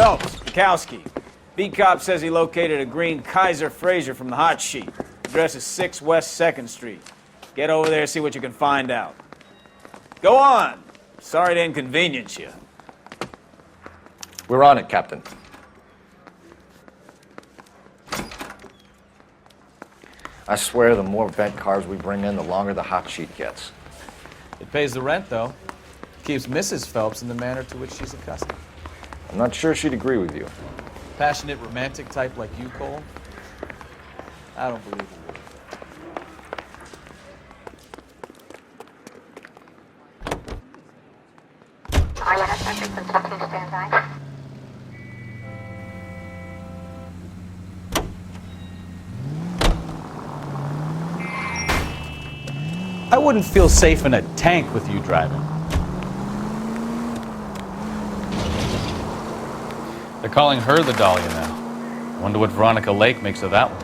Phelps, Bukowski. Beat cop says he located a green Kaiser Fraser from the hot sheet. Address is 6 West 2nd Street. Get over there, see what you can find out. Go on. Sorry to inconvenience you. We're on it, Captain. I swear the more bent cars we bring in, the longer the hot sheet gets. It pays the rent, though. Keeps Mrs. Phelps in the manner to which she's accustomed. I'm not sure she'd agree with you. Passionate, romantic type like you, Cole? I don't believe it would. I wouldn't feel safe in a tank with you driving. They're calling her the Dahlia now. Wonder what Veronica Lake makes of that one.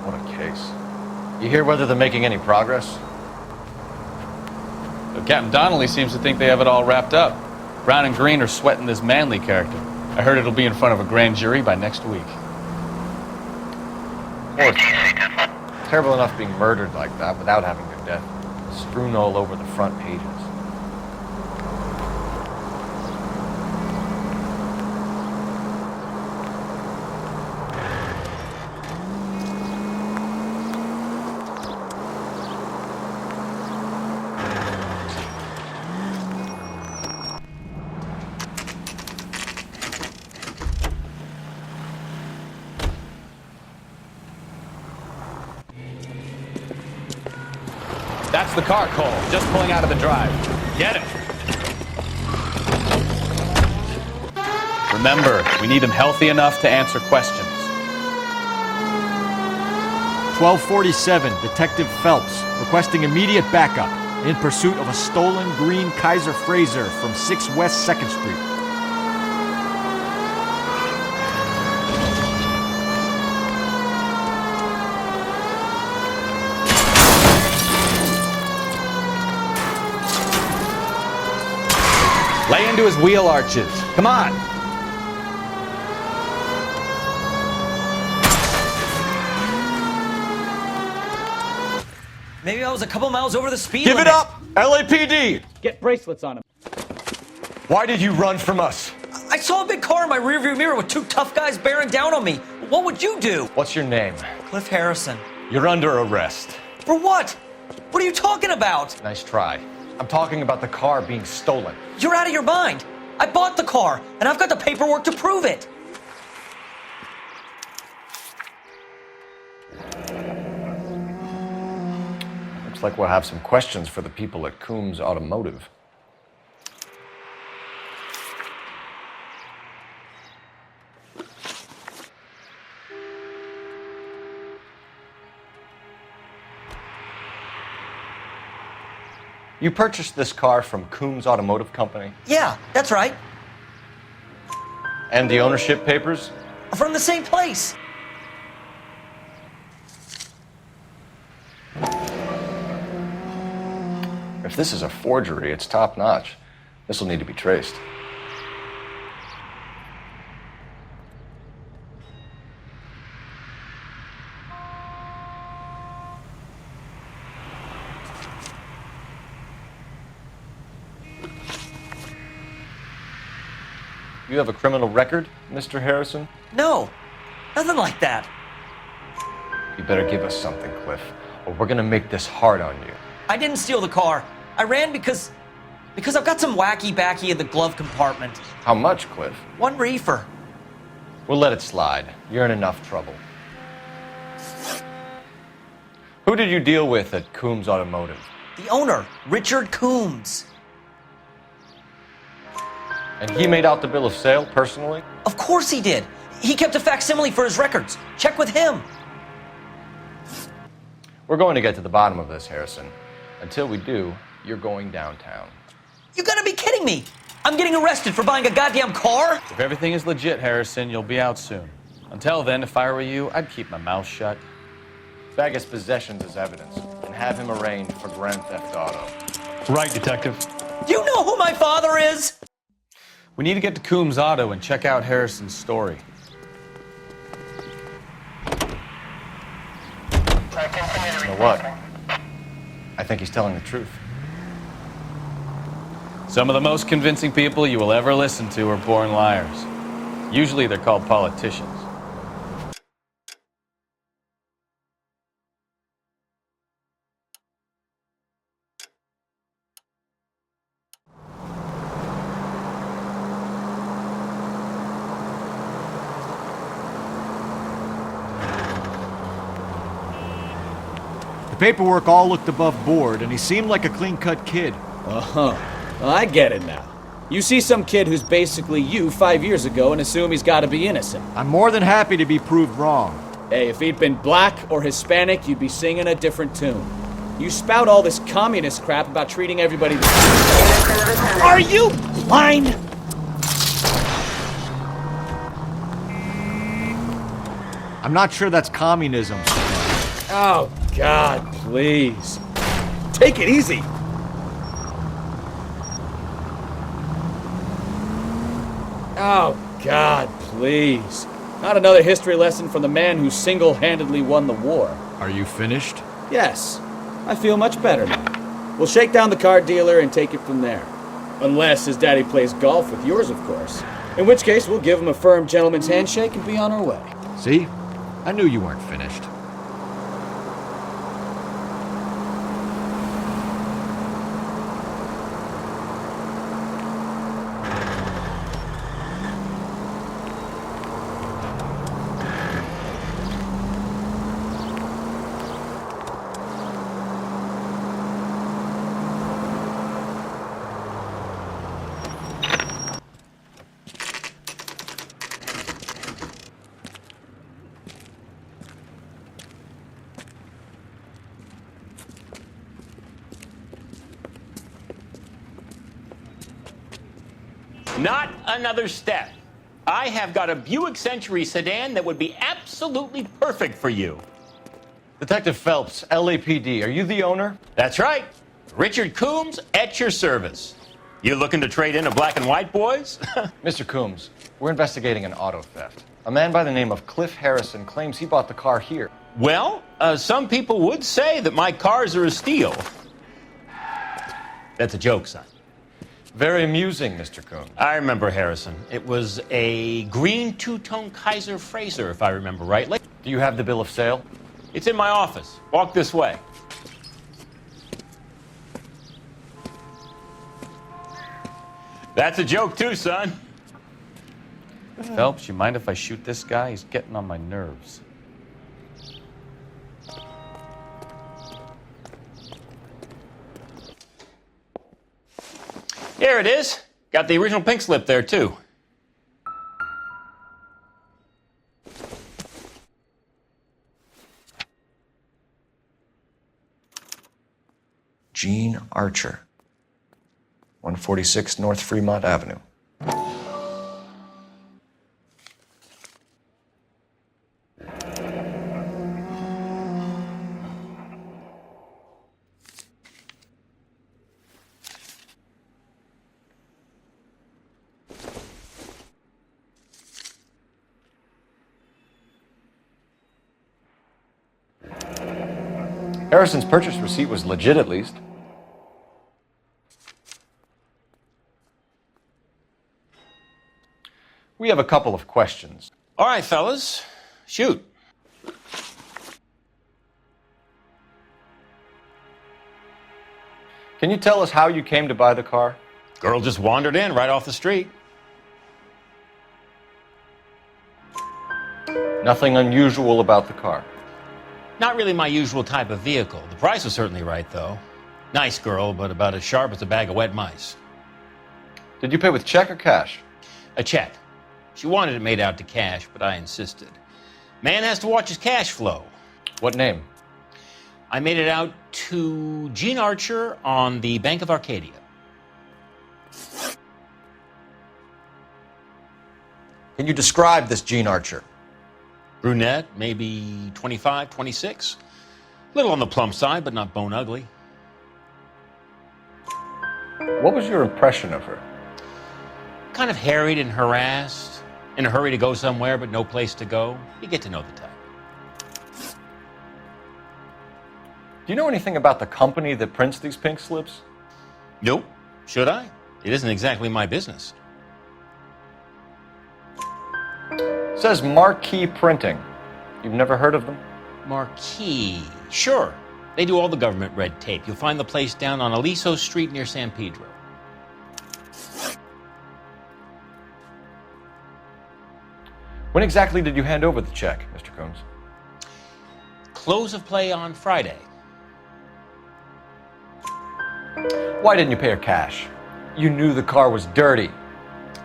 What a case. You hear whether they're making any progress? But Captain Donnelly seems to think they have it all wrapped up. Brown and Green are sweating this Manley character. I heard it'll be in front of a grand jury by next week. Well, it's terrible enough being murdered like that without having their death strewn all over the front pages. That's the car, Cole. Just pulling out of the drive. Get him. Remember, we need him healthy enough to answer questions. 1247, Detective Phelps, requesting immediate backup in pursuit of a stolen green Kaiser Fraser from 6 West 2nd Street. Lay into his wheel arches. Come on. Maybe I was a couple miles over the speed Give limit. it up! LAPD! Get bracelets on him. Why did you run from us? I saw a big car in my rearview mirror with 2 tough guys bearing down on me. What would you do? What's your name? Cliff Harrison. You're under arrest. For what? What are you talking about? Nice try. I'm talking about the car being stolen. You're out of your mind. I bought the car, and I've got the paperwork to prove it. Looks like we'll have some questions for the people at Coombs Automotive. You purchased this car from Coombs Automotive Company? Yeah, that's right. And the ownership papers? From the same place. If this is a forgery, it's top-notch. This will need to be traced. You have a criminal record, Mr. Harrison? No, nothing like that. You better give us something, Cliff, or we're gonna make this hard on you. I didn't steal the car. I ran because I've got some wacky backy in the glove compartment. How much, Cliff? 1 reefer. We'll let it slide. You're in enough trouble. Who did you deal with at Coombs Automotive? The owner, Richard Coombs. And he made out the bill of sale personally? Of course he did. He kept a facsimile for his records. Check with him. We're going to get to the bottom of this, Harrison. Until we do, you're going downtown. You gotta be kidding me. I'm getting arrested for buying a goddamn car? If everything is legit, Harrison, you'll be out soon. Until then, if I were you, I'd keep my mouth shut. Bag his possessions as evidence and have him arraigned for grand theft auto. Right, Detective. You know who my father is? We need to get to Coombs Auto and check out Harrison's story. You know what? I think he's telling the truth. Some of the most convincing people you will ever listen to are born liars. Usually they're called politicians. The paperwork all looked above board, and he seemed like a clean-cut kid. Uh-huh. Well, I get it now. You see some kid who's basically you 5 years ago and assume he's got to be innocent. I'm more than happy to be proved wrong. Hey, if he'd been black or Hispanic, you'd be singing a different tune. You spout all this communist crap about treating everybody the same. Are you blind? I'm not sure that's communism. Oh, God, please. Take it easy. Oh, God, please. Not another history lesson from the man who single-handedly won the war. Are you finished? Yes, I feel much better now. We'll shake down the car dealer and take it from there. Unless his daddy plays golf with yours, of course. In which case, we'll give him a firm gentleman's handshake and be on our way. See? I knew you weren't finished. Not another step. I have got a Buick Century sedan that would be absolutely perfect for you. Detective Phelps, LAPD, are you the owner? That's right. Richard Coombs at your service. You looking to trade in a black and white, boys? Mr. Coombs, we're investigating an auto theft. A man by the name of Cliff Harrison claims he bought the car here. Well, some people would say that my cars are a steal. That's a joke, son. Very amusing, Mr. Coombs. I remember Harrison. It was a green two-tone Kaiser Frazer, if I remember rightly. Do you have the bill of sale? It's in my office. Walk this way. That's a joke too, son. Phelps, you mind if I shoot this guy? He's getting on my nerves. Here it is. Got the original pink slip there, too. Gene Archer, 146 North Fremont Avenue. Harrison's purchase receipt was legit, at least. We have a couple of questions. All right, fellas. Shoot. Can you tell us how you came to buy the car? Girl just wandered in right off the street. Nothing unusual about the car. Not really my usual type of vehicle. The price was certainly right, though. Nice girl, but about as sharp as a bag of wet mice. Did you pay with check or cash? A check. She wanted it made out to cash, but I insisted. Man has to watch his cash flow. What name? I made it out to Gene Archer on the Bank of Arcadia. Can you describe this Gene Archer? Brunette, maybe 25, 26. Little on the plump side, but not bone ugly. What was your impression of her? kind of harried and harassed, in a hurry to go somewhere but no place to go? You get to know the type. Do you know anything about the company that prints these pink slips? Nope. Should I? It isn't exactly my business. It says Marquee Printing. You've never heard of them? Marquee. Sure. They do all the government red tape. You'll find the place down on Aliso Street near San Pedro. When exactly did you hand over the check, Mr. Combs? Close of play on Friday. Why didn't you pay her cash? You knew the car was dirty.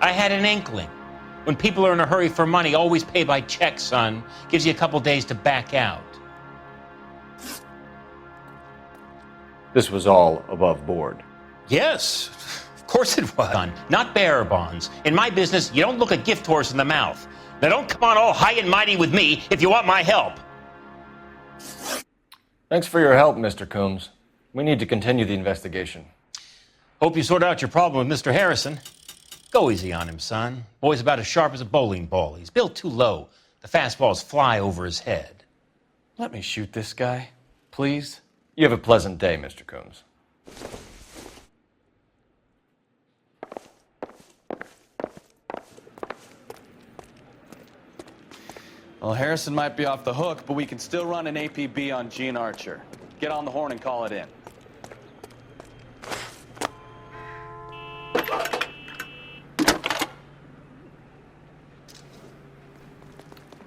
I had an inkling. When people are in a hurry for money, always pay by check, son. Gives you a couple days to back out. This was all above board. Yes, of course it was. Son, not bearer bonds. In my business, you don't look a gift horse in the mouth. Now don't come on all high and mighty with me if you want my help. Thanks for your help, Mr. Combs. We need to continue the investigation. Hope you sort out your problem with Mr. Harrison. Go easy on him, son. Boy's about as sharp as a bowling ball. He's built too low. The fastballs fly over his head. Let me shoot this guy, please. You have a pleasant day, Mr. Combs. Well, Harrison might be off the hook, but we can still run an APB on Gene Archer. Get on the horn and call it in.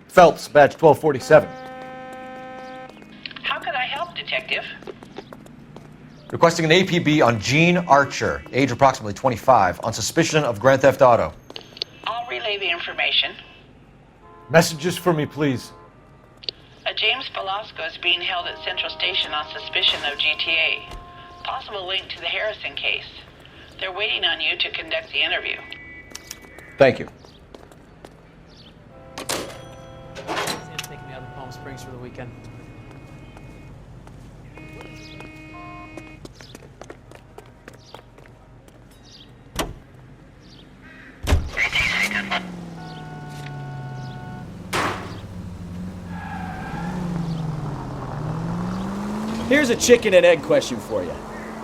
Phelps, badge 1247. How can I help, Detective? Requesting an APB on Gene Archer, age approximately 25, on suspicion of Grand Theft Auto. I'll relay the information. Messages for me, please. A James Velasco is being held at Central Station on suspicion of GTA. Possible link to the Harrison case. They're waiting on you to conduct the interview. Thank you. Taking me out of Palm Springs for the weekend. Here's a chicken and egg question for you.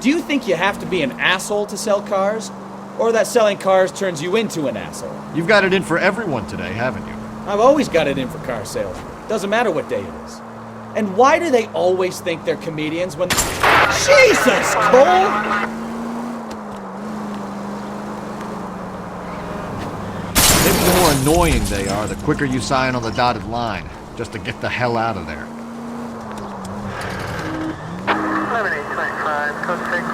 Do you think you have to be an asshole to sell cars? Or that selling cars turns you into an asshole? You've got it in for everyone today, haven't you? I've always got it in for car salesmen. Doesn't matter what day it is. And why do they always think they're comedians when... Jesus, Cole! Maybe the more annoying they are, the quicker you sign on the dotted line, just to get the hell out of there. 11825, code 6.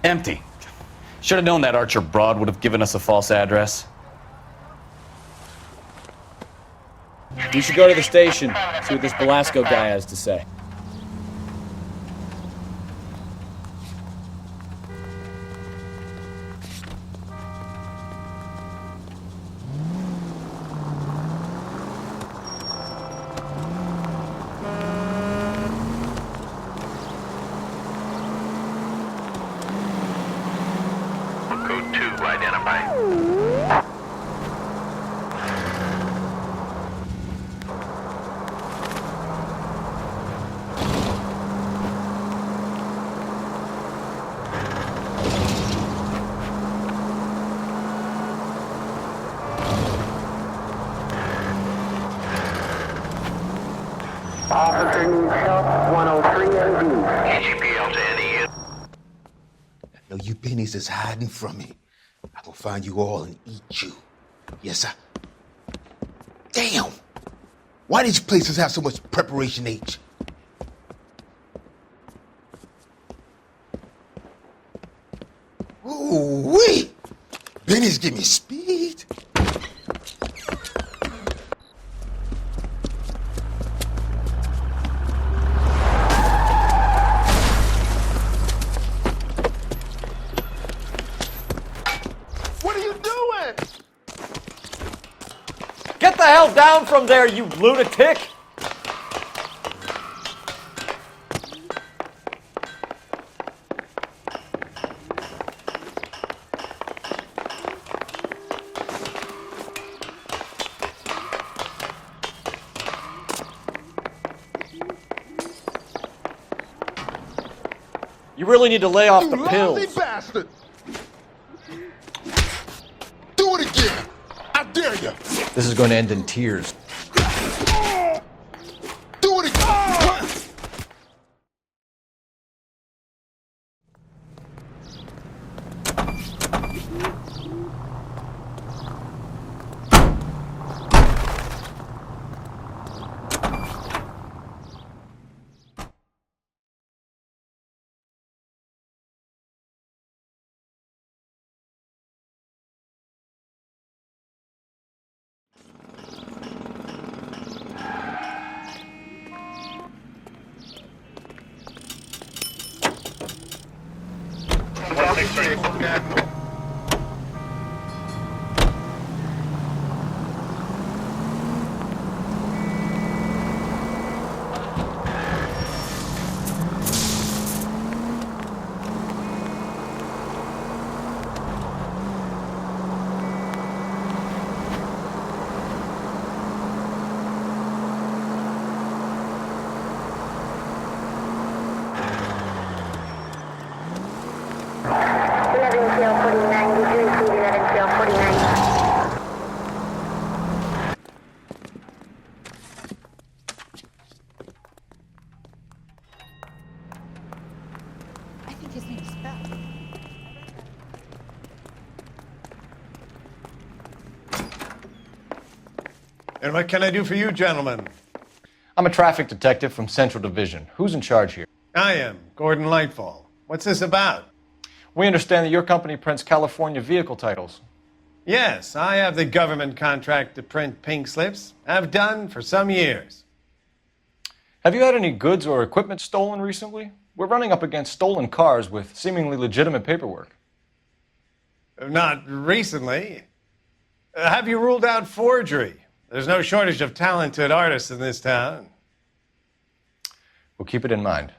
Empty. Should have known that Archer broad would have given us a false address. You should go to the station, see what this Velasco guy has to say. Code 2 identified. Officer needs help, 103 MD. AGPL to any unit. No, you pennies is hiding from me. I gonna find you all and eat you. Yes, sir. Damn! Why did you places have so much preparation H? Ooh, wait! Pennies give me speed. What are you doing? the hell down from there, you lunatic! You really need to lay off the pills. Lousy bastard! Do it again! I dare you! This is going to end in tears. Do it again! I think his name is Bell. And what can I do for you, gentlemen? I'm a traffic detective from Central Division. Who's in charge here? I am, Gordon Lightfall. What's this about? We understand that your company prints California vehicle titles. Yes, I have the government contract to print pink slips. I've done for some years. Have you had any goods or equipment stolen recently? We're running up against stolen cars with seemingly legitimate paperwork. Not recently. Have you ruled out forgery? There's no shortage of talented artists in this town. We'll keep it in mind.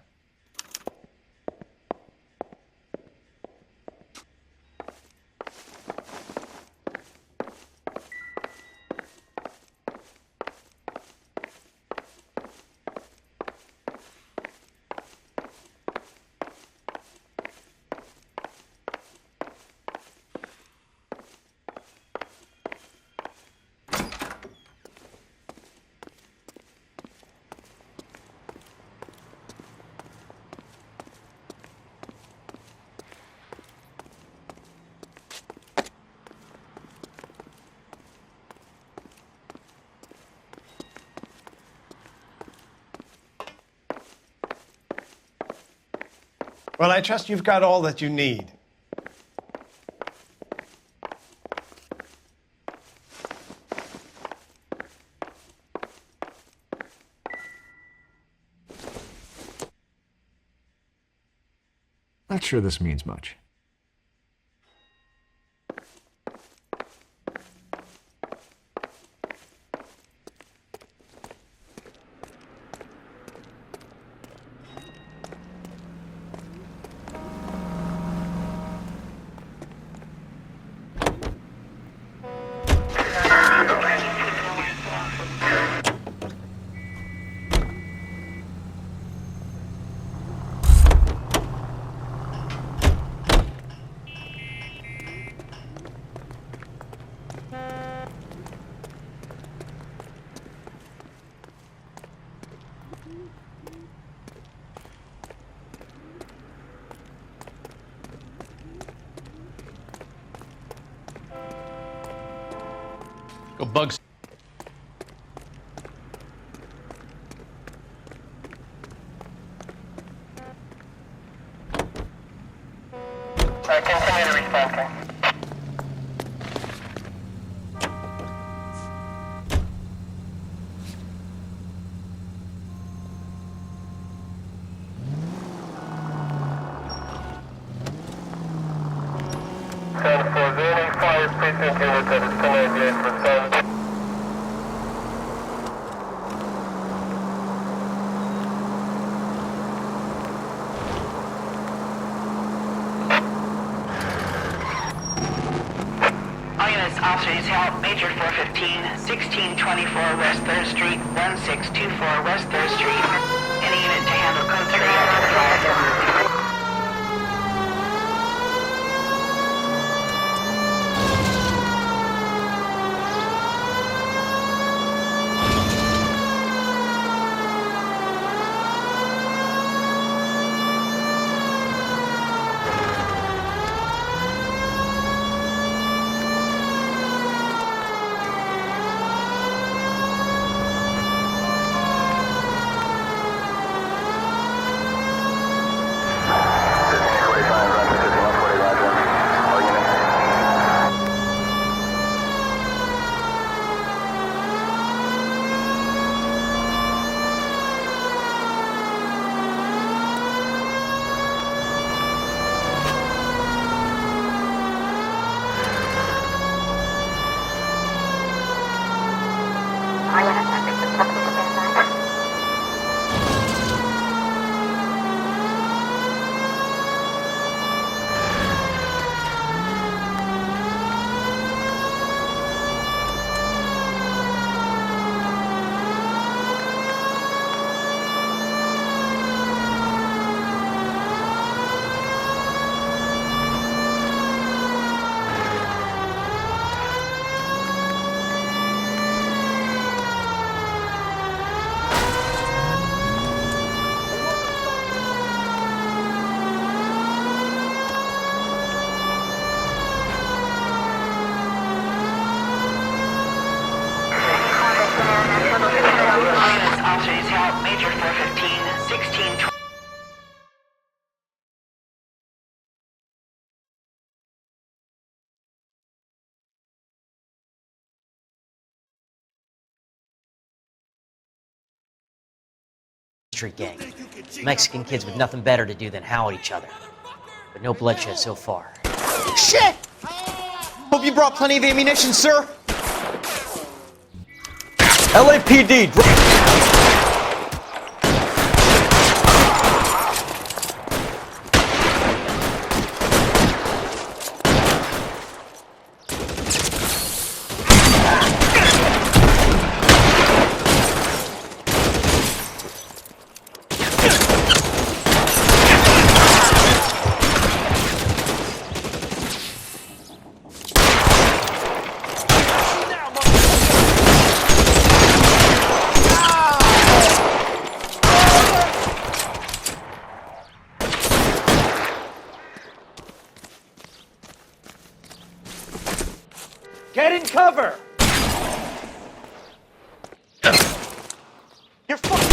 Well, I trust you've got all that you need. Not sure this means much. Go bugs. Continue to respond. Fire precinct unit that is connected for Officers help Major 415, 1624 West 3rd Street, 1624 West 3rd Street. Any unit to handle code 3 identified. Officers help Major 415, 1624. Street gang. Mexican kids with nothing better to do than howl at each other. But no bloodshed so far. Shit! Hope you brought plenty of ammunition, sir. LAPD. Get in cover! You're fucking...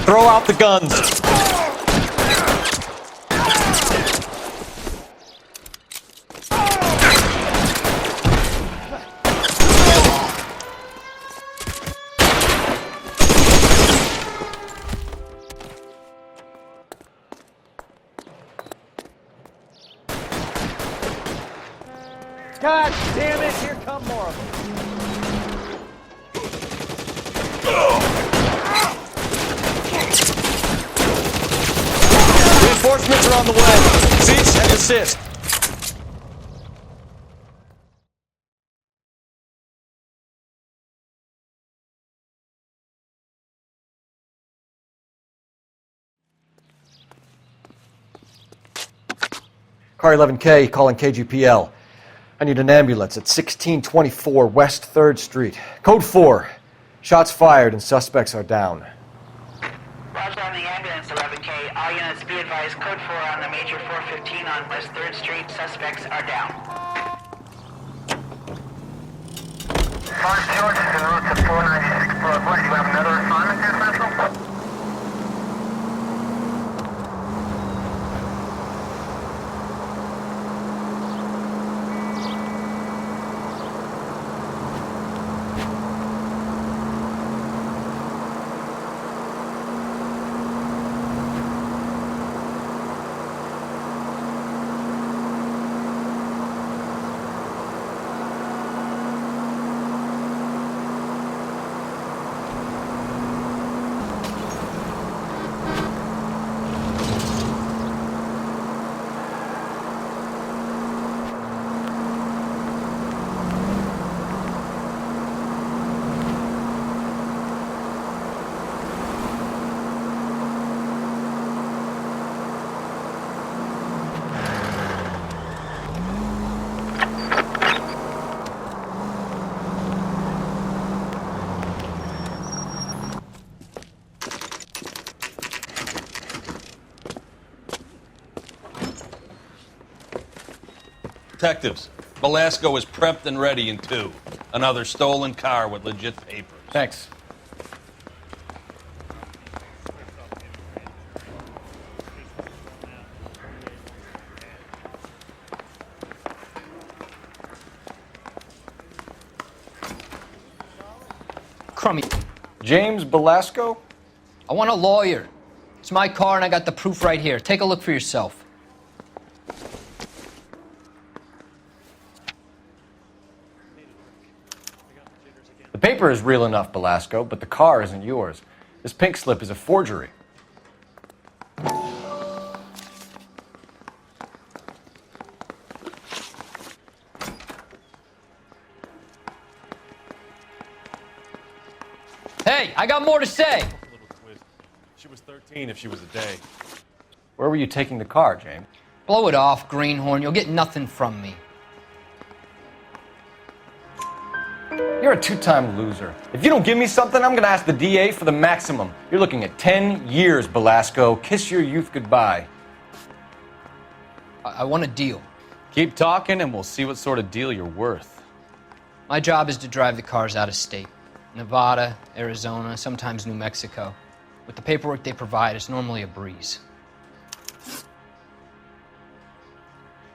Throw out the guns! God damn it, here come more of them. Reinforcements are on the way. Cease and desist. Car 11K calling KGPL. I need an ambulance at 1624 West 3rd Street. Code 4. Shots fired and suspects are down. Roger on the ambulance, 11K. All units be advised, code 4 on the Major 415 on West 3rd Street. Suspects are down. Sarge George, en route to 496 Broadway. You have another assignment there, Central? Detectives, Velasco is prepped and ready in 2. Another stolen car with legit papers. Thanks. Crummy. James Velasco? I want a lawyer. It's my car and I got the proof right here. Take a look for yourself. The paper is real enough, Velasco, but the car isn't yours. This pink slip is a forgery. Hey, I got more to say. She was 13 if she was a day. Where were you taking the car, James? Blow it off, greenhorn. You'll get nothing from me. You're a two-time loser. If you don't give me something, I'm gonna ask the DA for the maximum. You're looking at 10 years, Velasco. Kiss your youth goodbye. I want a deal. Keep talking and we'll see what sort of deal you're worth. My job is to drive the cars out of state. Nevada, Arizona, sometimes New Mexico. With the paperwork they provide, it's normally a breeze.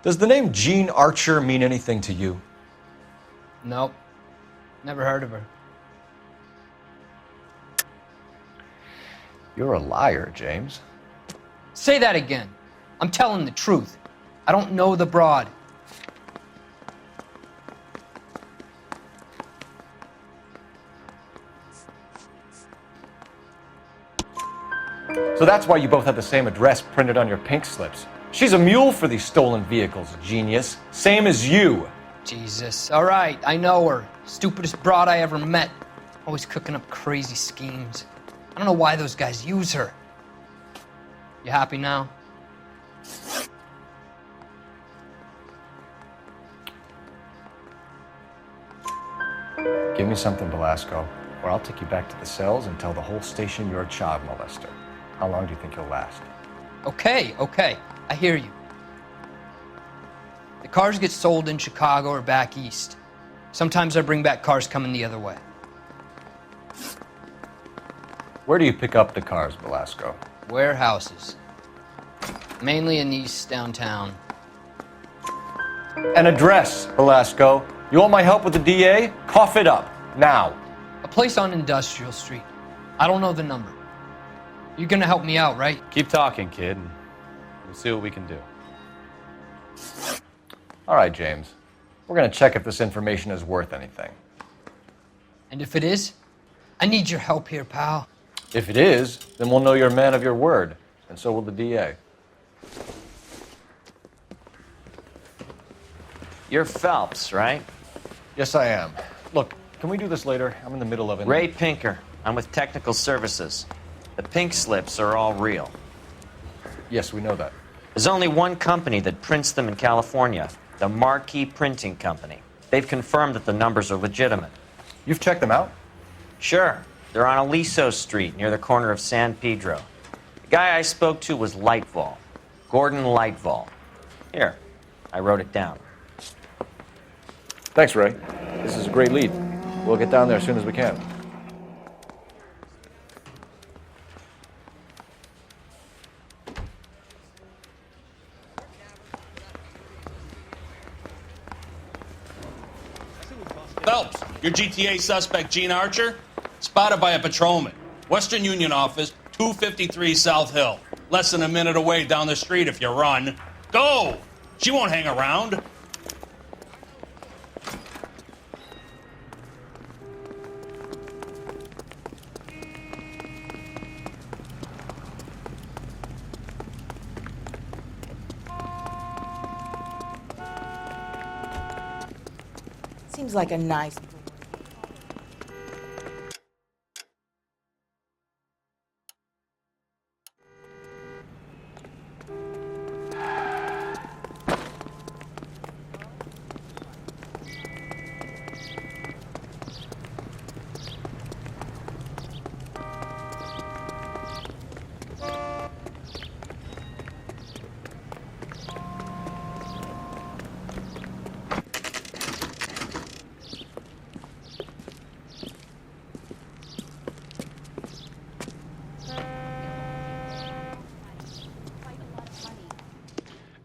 Does the name Jean Archer mean anything to you? Nope. Never heard of her. You're a liar, James. Say that again. I'm telling the truth. I don't know the broad. So that's why you both have the same address printed on your pink slips. She's a mule for these stolen vehicles, genius. Same as you. Jesus. All right, I know her. Stupidest broad I ever met. Always cooking up crazy schemes. I don't know why those guys use her. You happy now? Give me something, Velasco, or I'll take you back to the cells and tell the whole station you're a child molester. How long do you think you'll last? Okay. I hear you. The cars get sold in Chicago or back east. Sometimes I bring back cars coming the other way. Where do you pick up the cars, Velasco? Warehouses. Mainly in East downtown. An address, Velasco. You want my help with the DA? Cough it up, now. A place on Industrial Street. I don't know the number. You're gonna help me out, right? Keep talking, kid, and we'll see what we can do. All right, James. We're going to check if this information is worth anything. And if it is, I need your help here, pal. If it is, then we'll know you're a man of your word, and so will the DA. You're Phelps, right? Yes, I am. Look, can we do this later? I'm in the middle of it. Ray Pinker. I'm with Technical Services. The pink slips are all real. Yes, we know that. There's only one company that prints them in California, the Marquee Printing Company. They've confirmed that the numbers are legitimate. You've checked them out? Sure. They're on Aliso Street, near the corner of San Pedro. The guy I spoke to was Lightval. Gordon Lightval. Here, I wrote it down. Thanks, Ray. This is a great lead. We'll get down there as soon as we can. Phelps, your GTA suspect, Gene Archer, spotted by a patrolman. Western Union office, 253 South Hill. Less than a minute away down the street if you run. Go! She won't hang around. Seems like a nice...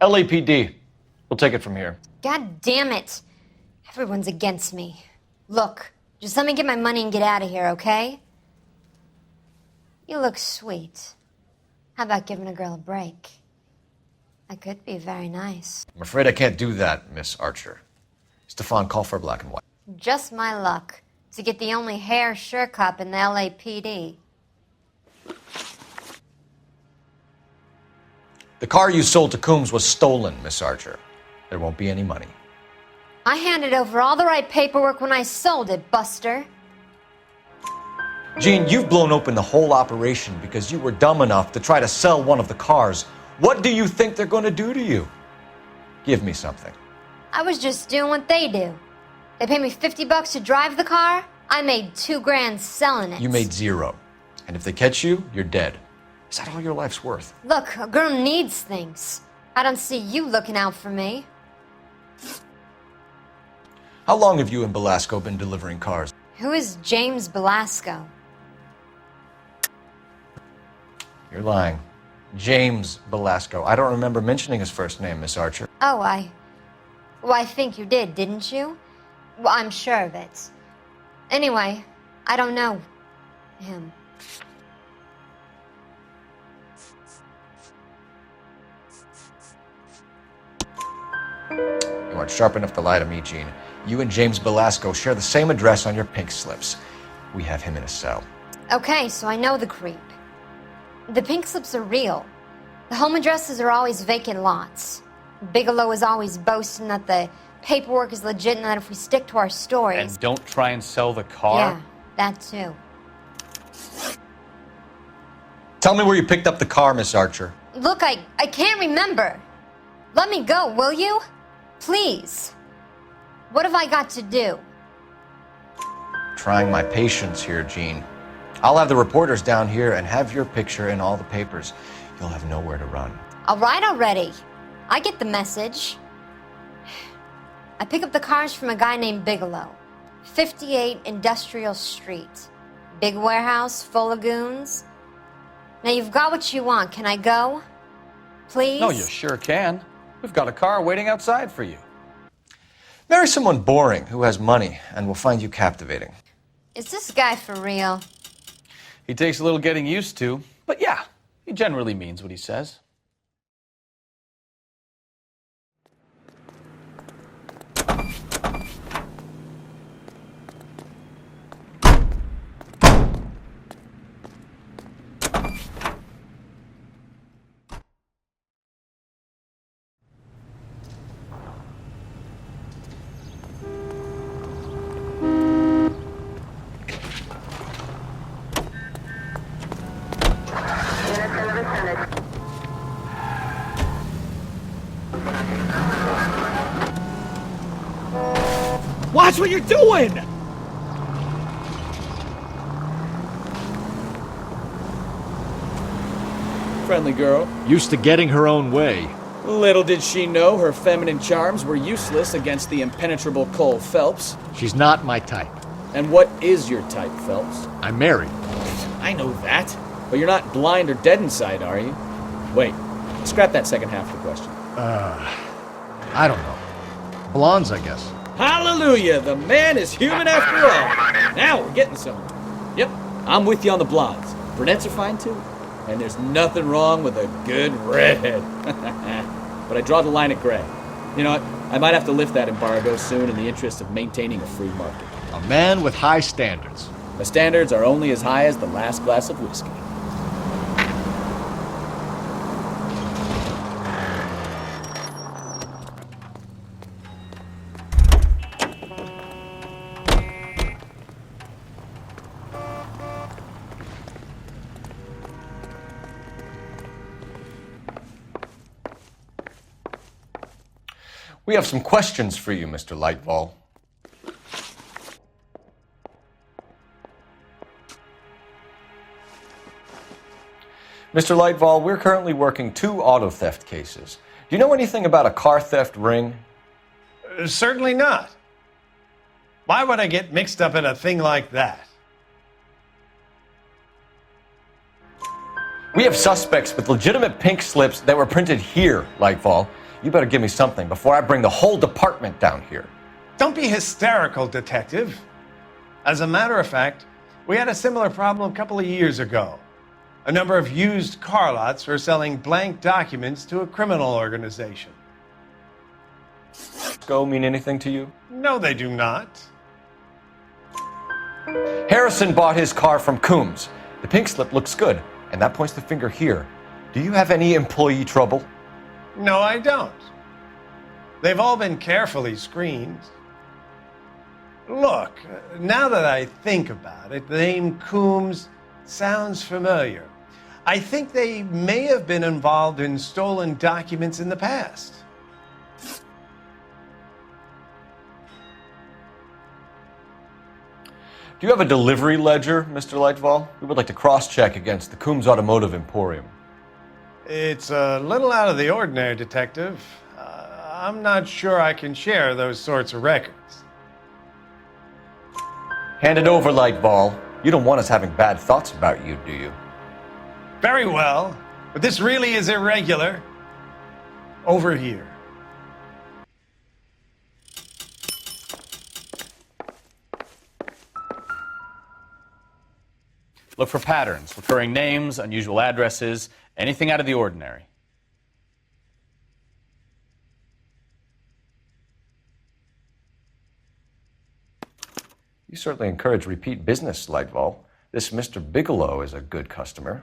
LAPD. We'll take it from here. God damn it. Everyone's against me. Look, just let me get my money and get out of here, okay? You look sweet. How about giving a girl a break? That could be very nice. I'm afraid I can't do that, Miss Archer. Stefan, call for black and white. Just my luck to get the only hair sure cop in the LAPD. The car you sold to Coombs was stolen, Miss Archer. There won't be any money. I handed over all the right paperwork when I sold it, Buster. Jean, you've blown open the whole operation because you were dumb enough to try to sell one of the cars. What do you think they're going to do to you? Give me something. I was just doing what they do. They paid me $50 to drive the car. I made $2,000 selling it. You made $0. And if they catch you, you're dead. Is that all your life's worth? Look, a girl needs things. I don't see you looking out for me. How long have you and Belasco been delivering cars? Who is James Belasco? You're lying. James Belasco. I don't remember mentioning his first name, Miss Archer. Oh, I think you did, didn't you? Well, I'm sure of it. Anyway, I don't know him. You aren't sharp enough to lie to me, Jean. You and James Belasco share the same address on your pink slips. We have him in a cell. Okay, so I know the creep. The pink slips are real. The home addresses are always vacant lots. Bigelow is always boasting that the paperwork is legit and that if we stick to our stories... And don't try and sell the car? Yeah, that too. Tell me where you picked up the car, Miss Archer. Look, I can't remember. Let me go, will you? Please. What have I got to do? Trying my patience here, Jean. I'll have the reporters down here and have your picture in all the papers. You'll have nowhere to run. All right already. I get the message. I pick up the cars from a guy named Bigelow. 58 Industrial Street. Big warehouse full of goons. Now you've got what you want. Can I go? Please? No, you sure can. We've got a car waiting outside for you. Marry someone boring who has money and will find you captivating. Is this guy for real? He takes a little getting used to, but yeah, he generally means what he says. Watch what you're doing! Friendly girl. Used to getting her own way. Little did she know her feminine charms were useless against the impenetrable Cole Phelps. She's not my type. And what is your type, Phelps? I'm married. I know that. But you're not blind or dead inside, are you? Wait, scrap that second half of the question. I don't know. Blondes, I guess. Hallelujah! The man is human after all. Now we're getting somewhere. Yep, I'm with you on the blondes. Brunettes are fine too. And there's nothing wrong with a good redhead. But I draw the line at gray. You know what? I might have to lift that embargo soon in the interest of maintaining a free market. A man with high standards. The standards are only as high as the last glass of whiskey. We have some questions for you, Mr. Lightval. Mr. Lightval, we're currently working 2 auto theft cases. Do you know anything about a car theft ring? Certainly not. Why would I get mixed up in a thing like that? We have suspects with legitimate pink slips that were printed here, Lightval. You better give me something before I bring the whole department down here. Don't be hysterical, Detective. As a matter of fact, we had a similar problem a couple of years ago. A number of used car lots were selling blank documents to a criminal organization. Go mean anything to you? No, they do not. Harrison bought his car from Coombs. The pink slip looks good, and that points the finger here. Do you have any employee trouble? No, I don't. They've all been carefully screened. Look, now that I think about it, the name Coombs sounds familiar. I think they may have been involved in stolen documents in the past. Do you have a delivery ledger, Mr. Lightfall? We would like to cross-check against the Coombs Automotive Emporium. It's a little out of the ordinary, Detective. I'm not sure I can share those sorts of records. Hand it over, Lightball. You don't want us having bad thoughts about you, do you? Very well, but this really is irregular. Over here. Look for patterns, recurring names, unusual addresses, anything out of the ordinary. You certainly encourage repeat business, Lightfall. This Mr. Bigelow is a good customer.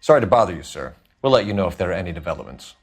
Sorry to bother you, sir. We'll let you know if there are any developments.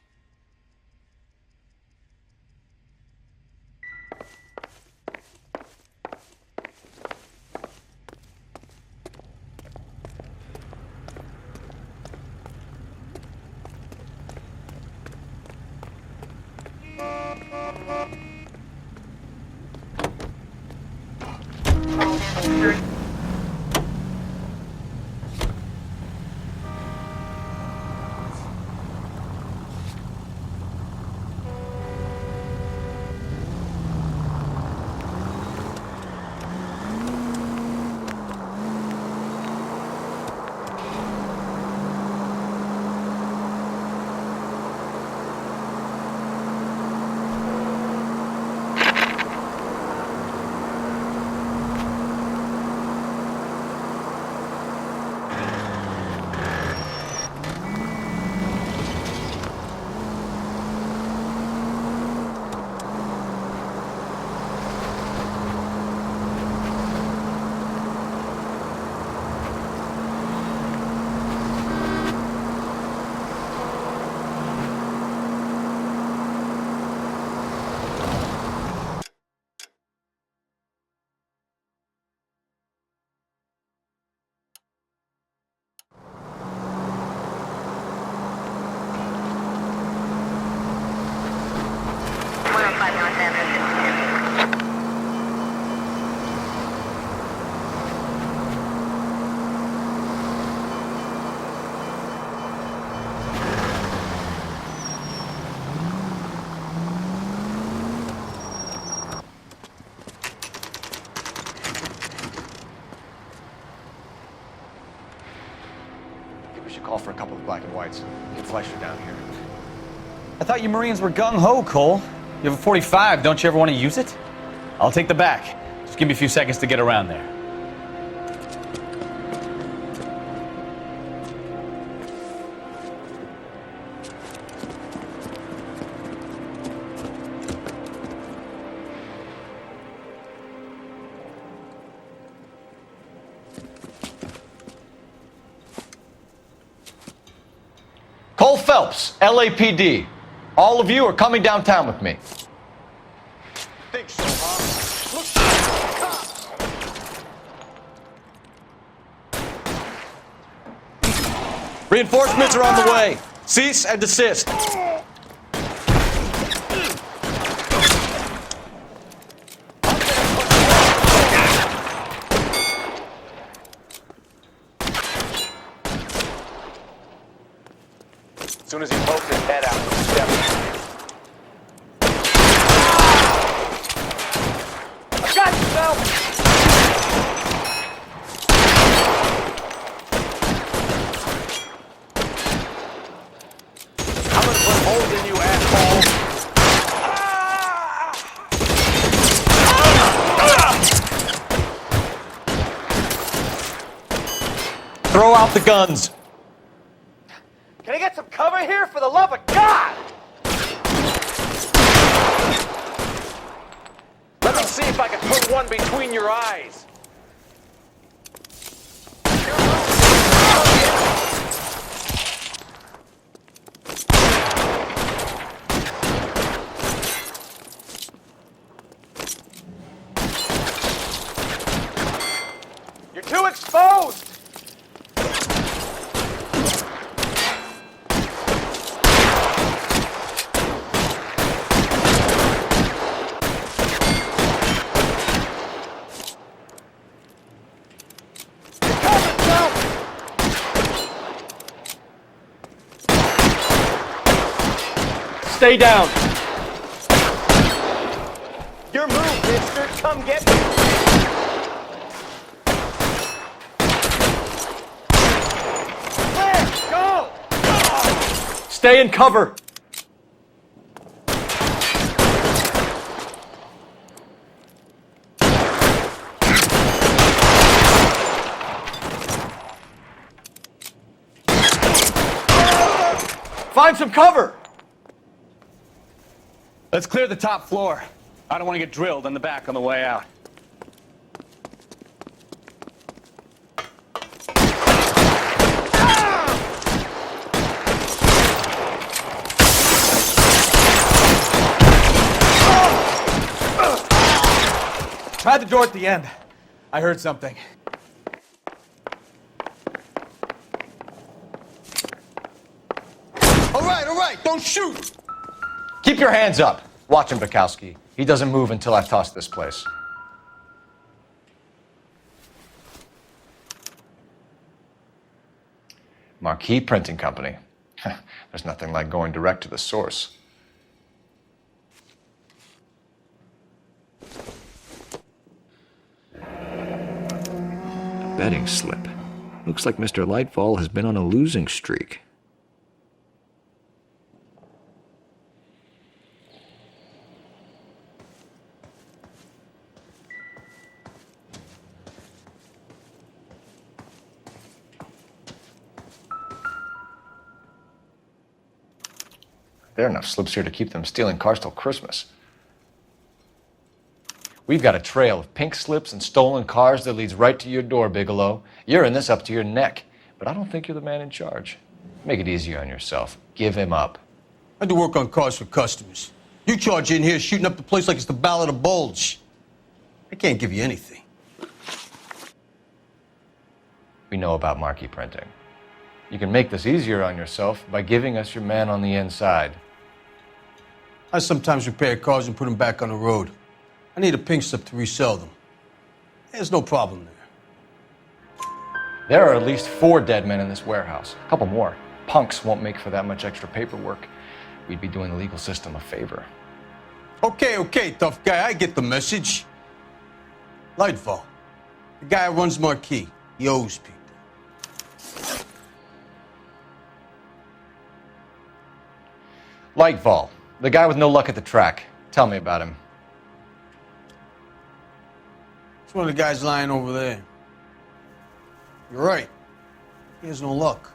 Call for a couple of black and whites. Get Fleischer down here. I thought you Marines were gung-ho, Cole. You have a 45, don't you ever want to use it? I'll take the back. Just give me a few seconds to get around there. Cole Phelps, LAPD. All of you are coming downtown with me. Think so, huh? Reinforcements are on the way. Cease and desist. As soon as he pokes his head out, step. I got you, Phelps! Drop the guns. Can I get some cover here for the love of God? Let me see if I can put one between your eyes. You're too exposed. Stay down. Your move, mister. Come get me. Clear. Go. Stay in cover. Find some cover. Let's clear the top floor. I don't want to get drilled in the back on the way out. Try the door at the end. I heard something. All right, don't shoot. Keep your hands up. Watch him, Bukowski. He doesn't move until I've tossed this place. Marquee Printing Company. There's nothing like going direct to the source. A betting slip. Looks like Mr. Lightfall has been on a losing streak. There are enough slips here to keep them stealing cars till Christmas. We've got a trail of pink slips and stolen cars that leads right to your door, Bigelow. You're in this up to your neck, but I don't think you're the man in charge. Make it easier on yourself. Give him up. I do work on cars for customers. You charge in here shooting up the place like it's the Ballad of Bulge. I can't give you anything. We know about marquee printing. You can make this easier on yourself by giving us your man on the inside. I sometimes repair cars and put them back on the road. I need a pink slip to resell them. There's no problem there. There are at least 4 dead men in this warehouse. A couple more. Punks won't make for that much extra paperwork. We'd be doing the legal system a favor. Okay, tough guy. I get the message. Lightfall, the guy who runs Marquee. He owes people. Lightfall, the guy with no luck at the track. Tell me about him. It's one of the guys lying over there. You're right. He has no luck.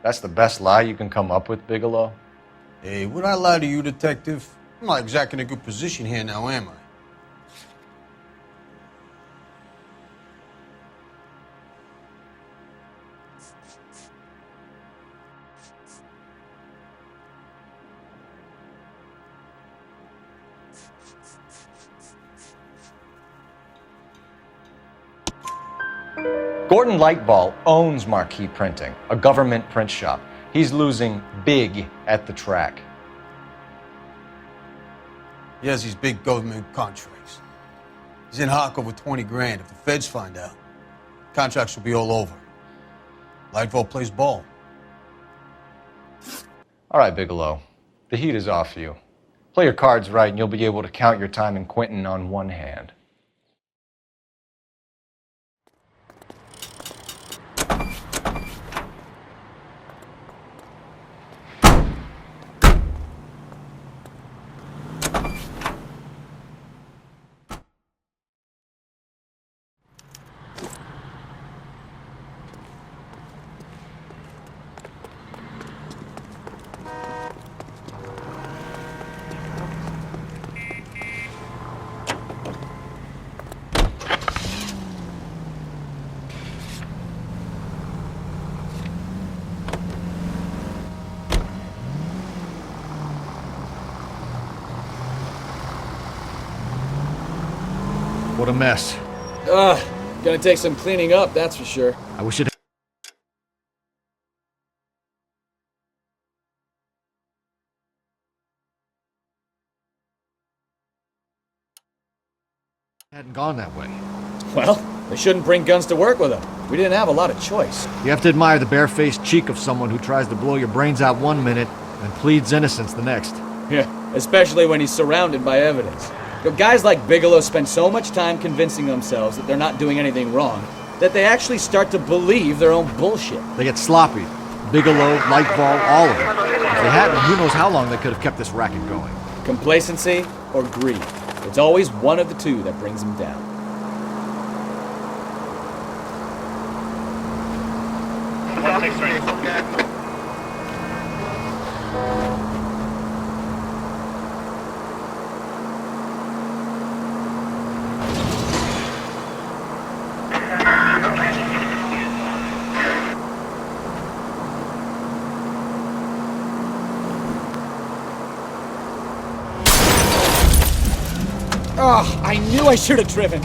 That's the best lie you can come up with, Bigelow? Hey, would I lie to you, detective? I'm not exactly in a good position here now, am I? Gordon Lightfall owns Marquee Printing, a government print shop. He's losing big at the track. He has these big government contracts. He's in hock over 20 grand. If the feds find out, contracts will be all over. Lightfall plays ball. All right, Bigelow. The heat is off you. Play your cards right and you'll be able to count your time in Quentin on one hand. What a mess. Gonna take some cleaning up, that's for sure. I wish it hadn't gone that way. Well, they shouldn't bring guns to work with them. We didn't have a lot of choice. You have to admire the barefaced cheek of someone who tries to blow your brains out one minute and pleads innocence the next. Yeah, especially when he's surrounded by evidence. You know, guys like Bigelow spend so much time convincing themselves that they're not doing anything wrong that they actually start to believe their own bullshit. They get sloppy. Bigelow, Lightfall, all of them. If they hadn't, who knows how long they could have kept this racket going. Complacency or greed. It's always one of the two that brings them down. Oh, I knew I should have driven.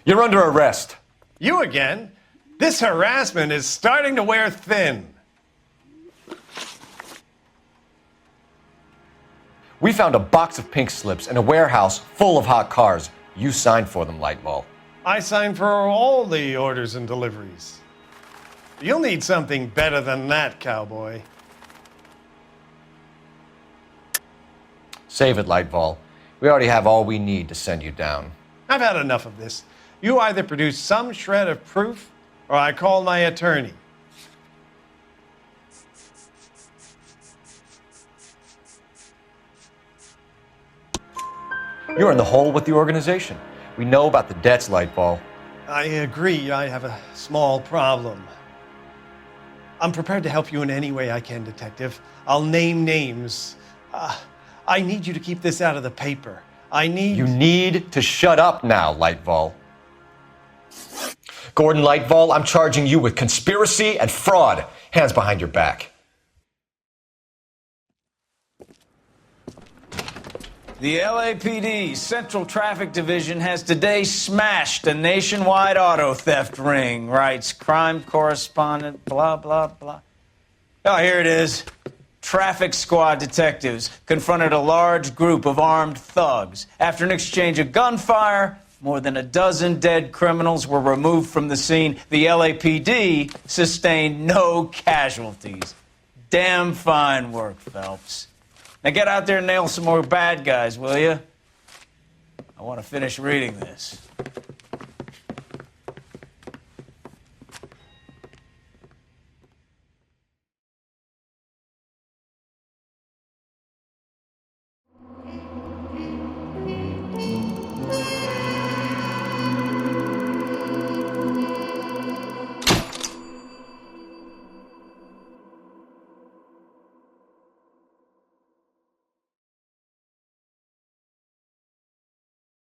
You're under arrest. You again? This harassment is starting to wear thin. We found a box of pink slips in a warehouse full of hot cars. You signed for them, Lightball. I signed for all the orders and deliveries. You'll need something better than that, cowboy. Save it, Lightball. We already have all we need to send you down. I've had enough of this. You either produce some shred of proof, or I call my attorney. You're in the hole with the organization. We know about the debts, Lightball. I agree, I have a small problem. I'm prepared to help you in any way I can, Detective. I'll name names. I need you to keep this out of the paper. You need to shut up now, Lightball. Gordon Lightball, I'm charging you with conspiracy and fraud. Hands behind your back. The LAPD Central Traffic Division has today smashed a nationwide auto theft ring, writes crime correspondent, blah, blah, blah. Oh, here it is. Traffic squad detectives confronted a large group of armed thugs. After an exchange of gunfire, more than a dozen dead criminals were removed from the scene. The LAPD sustained no casualties. Damn fine work, Phelps. Now get out there and nail some more bad guys, will you? I want to finish reading this.